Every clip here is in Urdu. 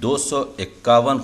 251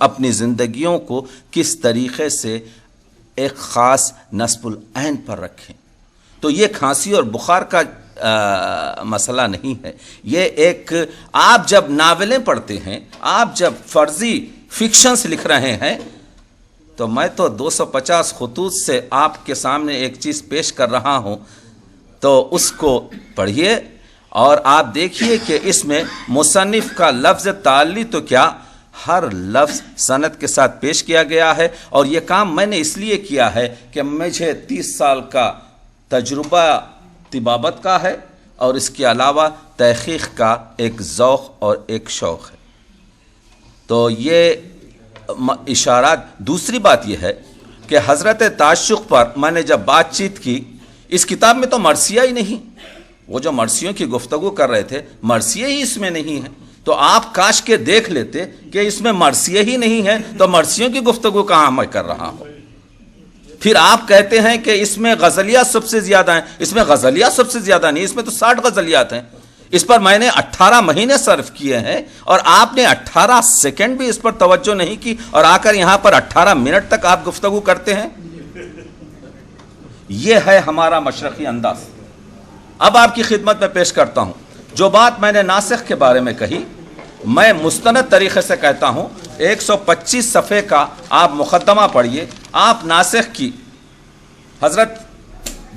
اپنی زندگیوں کو کس طریقے سے ایک خاص نصب العین پر رکھیں. تو یہ کھانسی اور بخار کا مسئلہ نہیں ہے. یہ ایک آپ جب ناولیں پڑھتے ہیں, آپ جب فرضی فکشنز لکھ رہے ہیں, تو میں تو 250 خطوط سے آپ کے سامنے ایک چیز پیش کر رہا ہوں, تو اس کو پڑھیے اور آپ دیکھیے کہ اس میں مصنف کا لفظ تعلی تو کیا ہر لفظ سند کے ساتھ پیش کیا گیا ہے. اور یہ کام میں نے اس لیے کیا ہے کہ مجھے 30 سال کا تجربہ طبابت کا ہے, اور اس کے علاوہ تحقیق کا ایک ذوق اور ایک شوق ہے. تو یہ اشارات. دوسری بات یہ ہے کہ حضرت تعشق پر میں نے جب بات چیت کی, اس کتاب میں تو مرثیہ ہی نہیں. وہ جو مرثیوں کی گفتگو کر رہے تھے, مرثیہ ہی اس میں نہیں ہے. تو آپ کاش کے دیکھ لیتے کہ اس میں مرثیہ ہی نہیں ہے, تو مرثیوں کی گفتگو کہاں میں کر رہا ہوں. پھر آپ کہتے ہیں کہ اس میں غزلیات سب سے زیادہ ہیں. اس میں غزلیات سب سے زیادہ نہیں, اس میں تو 60 غزلیات ہیں. اس پر میں نے 18 مہینے صرف کیے ہیں, اور آپ نے 18 سیکنڈ بھی اس پر توجہ نہیں کی, اور آ کر یہاں پر 18 منٹ تک آپ گفتگو کرتے ہیں. یہ ہے ہمارا مشرقی انداز. اب آپ کی خدمت میں پیش کرتا ہوں جو بات میں نے ناسخ کے بارے میں کہی. میں مستند طریقے سے کہتا ہوں, 125 صفحے کا آپ مقدمہ پڑھیے. آپ ناسخ کی حضرت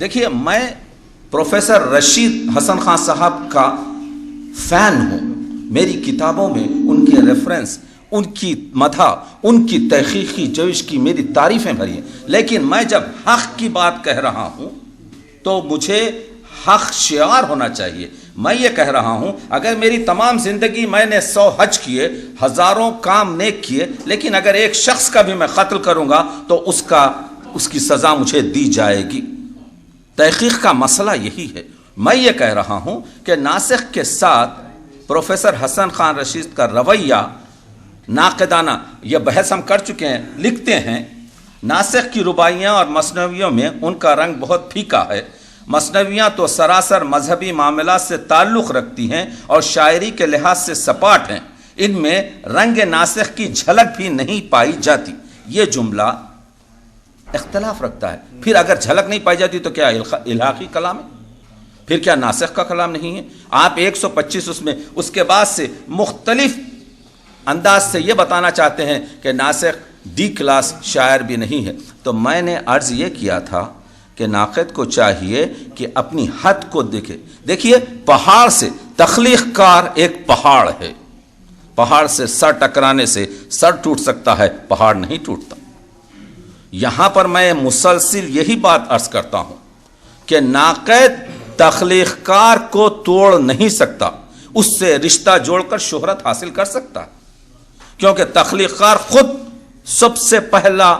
دیکھیے, میں پروفیسر رشید حسن خان صاحب کا فین ہوں. میری کتابوں میں ان کے ریفرنس, ان کی مدح, ان کی تحقیقی جوش کی میری تعریفیں بھری ہیں. لیکن میں جب حق کی بات کہہ رہا ہوں تو مجھے حق شعار ہونا چاہیے. میں یہ کہہ رہا ہوں, اگر میری تمام زندگی میں نے 100 حج کیے, ہزاروں کام نیک کیے, لیکن اگر ایک شخص کا بھی میں قتل کروں گا تو اس کی سزا مجھے دی جائے گی. تحقیق کا مسئلہ یہی ہے. میں یہ کہہ رہا ہوں کہ ناسخ کے ساتھ پروفیسر حسن خان رشید کا رویہ ناقدانہ, یہ بحث ہم کر چکے ہیں. لکھتے ہیں ناسخ کی رباعیاں اور مثنویوں میں ان کا رنگ بہت پھیکا ہے. مثنویاں تو سراسر مذہبی معاملات سے تعلق رکھتی ہیں اور شاعری کے لحاظ سے سپاٹ ہیں. ان میں رنگ ناسخ کی جھلک بھی نہیں پائی جاتی. یہ جملہ اختلاف رکھتا ہے. پھر اگر جھلک نہیں پائی جاتی تو کیا الحاقی کلام ہے؟ پھر کیا ناسخ کا کلام نہیں ہے؟ آپ 125 اس میں اس کے بعد سے مختلف انداز سے یہ بتانا چاہتے ہیں کہ ناسخ ڈی کلاس شاعر بھی نہیں ہے. تو میں نے عرض یہ کیا تھا کہ ناقد کو چاہیے کہ اپنی حد کو دیکھے. دیکھیے, پہاڑ سے تخلیق کار ایک پہاڑ ہے. پہاڑ سے سر ٹکرانے سے سر ٹوٹ سکتا ہے, پہاڑ نہیں ٹوٹتا. یہاں پر میں مسلسل یہی بات عرض کرتا ہوں کہ ناقد تخلیق کار کو توڑ نہیں سکتا, اس سے رشتہ جوڑ کر شہرت حاصل کر سکتا, کیونکہ تخلیق کار خود سب سے پہلا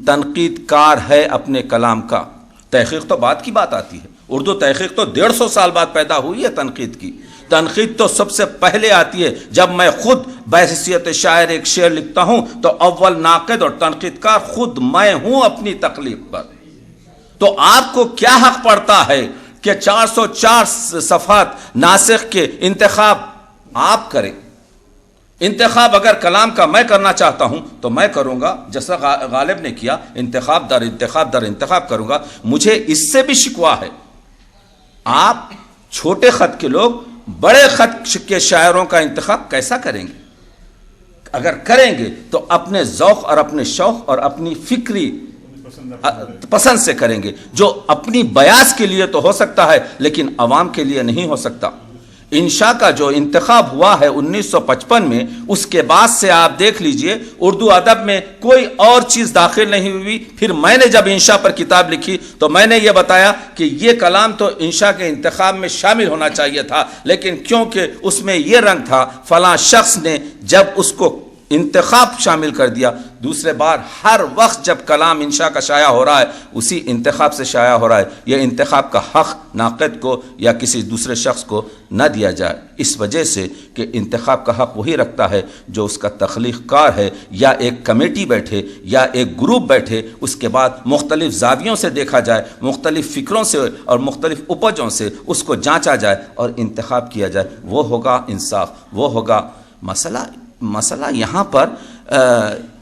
تنقید کار ہے اپنے کلام کا. تحقیق تو بعد کی بات آتی ہے. اردو تحقیق تو 150 سال بعد پیدا ہوئی ہے تنقید کی. تنقید تو سب سے پہلے آتی ہے. جب میں خود بحیثیت شاعر ایک شعر لکھتا ہوں تو اول ناقد اور تنقید کار خود میں ہوں اپنی تخلیق پر. تو آپ کو کیا حق پڑتا ہے کہ 404 صفحات ناسخ کے انتخاب آپ کریں؟ انتخاب اگر کلام کا میں کرنا چاہتا ہوں تو میں کروں گا, جیسا غالب نے کیا, انتخاب در انتخاب در انتخاب کروں گا. مجھے اس سے بھی شکوہ ہے. آپ چھوٹے خط کے لوگ بڑے خط کے شاعروں کا انتخاب کیسا کریں گے؟ اگر کریں گے تو اپنے ذوق اور اپنے شوق اور اپنی فکری پسند سے کریں گے, جو اپنی بیاس کے لیے تو ہو سکتا ہے لیکن عوام کے لیے نہیں ہو سکتا. انشاء کا جو انتخاب ہوا ہے 1955 میں, اس کے بعد سے آپ دیکھ لیجئے اردو ادب میں کوئی اور چیز داخل نہیں ہوئی. پھر میں نے جب انشاء پر کتاب لکھی تو میں نے یہ بتایا کہ یہ کلام تو انشاء کے انتخاب میں شامل ہونا چاہیے تھا, لیکن کیونکہ اس میں یہ رنگ تھا, فلاں شخص نے جب اس کو انتخاب شامل کر دیا. دوسرے بار ہر وقت جب کلام انشاء کا شائع ہو رہا ہے اسی انتخاب سے شائع ہو رہا ہے. یہ انتخاب کا حق ناقد کو یا کسی دوسرے شخص کو نہ دیا جائے, اس وجہ سے کہ انتخاب کا حق وہی رکھتا ہے جو اس کا تخلیق کار ہے, یا ایک کمیٹی بیٹھے یا ایک گروپ بیٹھے, اس کے بعد مختلف زاویوں سے دیکھا جائے, مختلف فکروں سے اور مختلف اپجوں سے اس کو جانچا جائے اور انتخاب کیا جائے. وہ ہوگا انصاف, وہ ہوگا. مسئلہ مسئلہ یہاں پر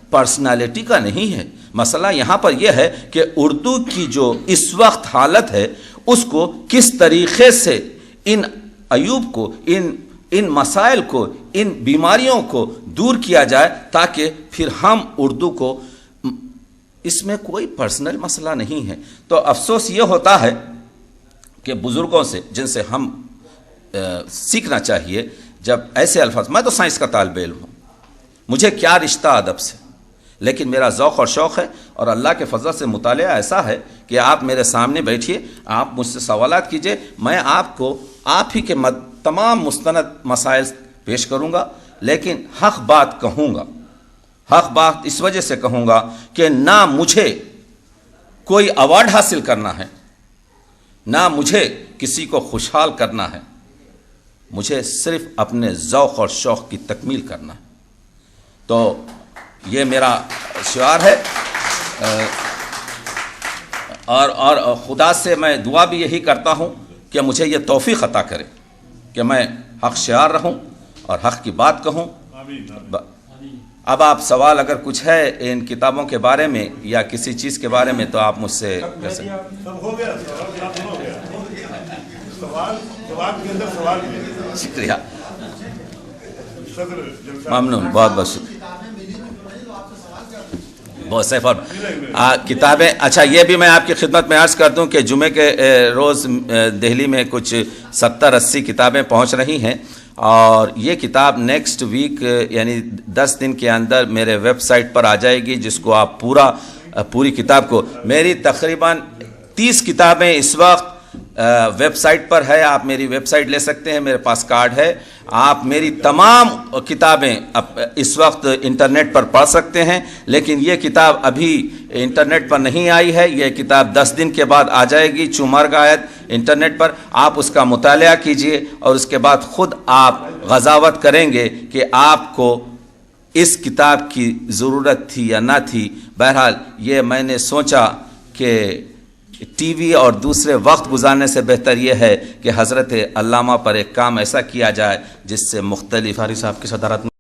پرسنالٹی کا نہیں ہے، مسئلہ یہاں پر یہ ہے کہ اردو کی جو اس وقت حالت ہے اس کو کس طریقے سے ان عیوب کو، ان مسائل کو، ان بیماریوں کو دور کیا جائے، تاکہ پھر ہم اردو کو، اس میں کوئی پرسنل مسئلہ نہیں ہے۔ تو افسوس یہ ہوتا ہے کہ بزرگوں سے جن سے ہم سیکھنا چاہیے، جب ایسے الفاظ، میں تو سائنس کا طالب علم ہوں، مجھے کیا رشتہ ادب سے، لیکن میرا ذوق اور شوق ہے، اور اللہ کے فضل سے مطالعہ ایسا ہے کہ آپ میرے سامنے بیٹھیے، آپ مجھ سے سوالات کیجئے، میں آپ کو آپ ہی کے تمام مستند مسائل پیش کروں گا، لیکن حق بات کہوں گا۔ حق بات اس وجہ سے کہوں گا کہ نہ مجھے کوئی ایوارڈ حاصل کرنا ہے، نہ مجھے کسی کو خوشحال کرنا ہے، مجھے صرف اپنے ذوق اور شوق کی تکمیل کرنا ہے۔ تو یہ میرا شعار ہے، اور خدا سے میں دعا بھی یہی کرتا ہوں کہ مجھے یہ توفیق عطا کرے کہ میں حق شعار رہوں اور حق کی بات کہوں۔ اب آپ سوال اگر کچھ ہے ان کتابوں کے بارے میں یا کسی چیز کے بارے میں تو آپ مجھ سے کہہ سکتے ہیں۔ شکریہ، ممنون، بہت بہت شکریہ، بہت سے کتابیں۔ اچھا، یہ بھی میں آپ کی خدمت میں عرض کر دوں کہ جمعے کے روز دہلی میں کچھ 70-80 کتابیں پہنچ رہی ہیں، اور یہ کتاب نیکسٹ ویک یعنی 10 دن کے اندر میرے ویب سائٹ پر آ جائے گی، جس کو آپ پوری کتاب کو، میری تقریباً 30 کتابیں اس وقت ویب سائٹ پر ہے، آپ میری ویب سائٹ لے سکتے ہیں، میرے پاس کارڈ ہے، آپ میری تمام کتابیں اس وقت انٹرنیٹ پر پڑھ سکتے ہیں، لیکن یہ کتاب ابھی انٹرنیٹ پر نہیں آئی ہے، یہ کتاب 10 دن کے بعد آ جائے گی چمرگ آیت انٹرنیٹ پر، آپ اس کا مطالعہ کیجئے اور اس کے بعد خود آپ قضاوت کریں گے کہ آپ کو اس کتاب کی ضرورت تھی یا نہ تھی۔ بہرحال یہ میں نے سوچا کہ ٹی وی اور دوسرے وقت گزارنے سے بہتر یہ ہے کہ حضرت علامہ پر ایک کام ایسا کیا جائے جس سے مختلف، فاری صاحب کی صدارت میں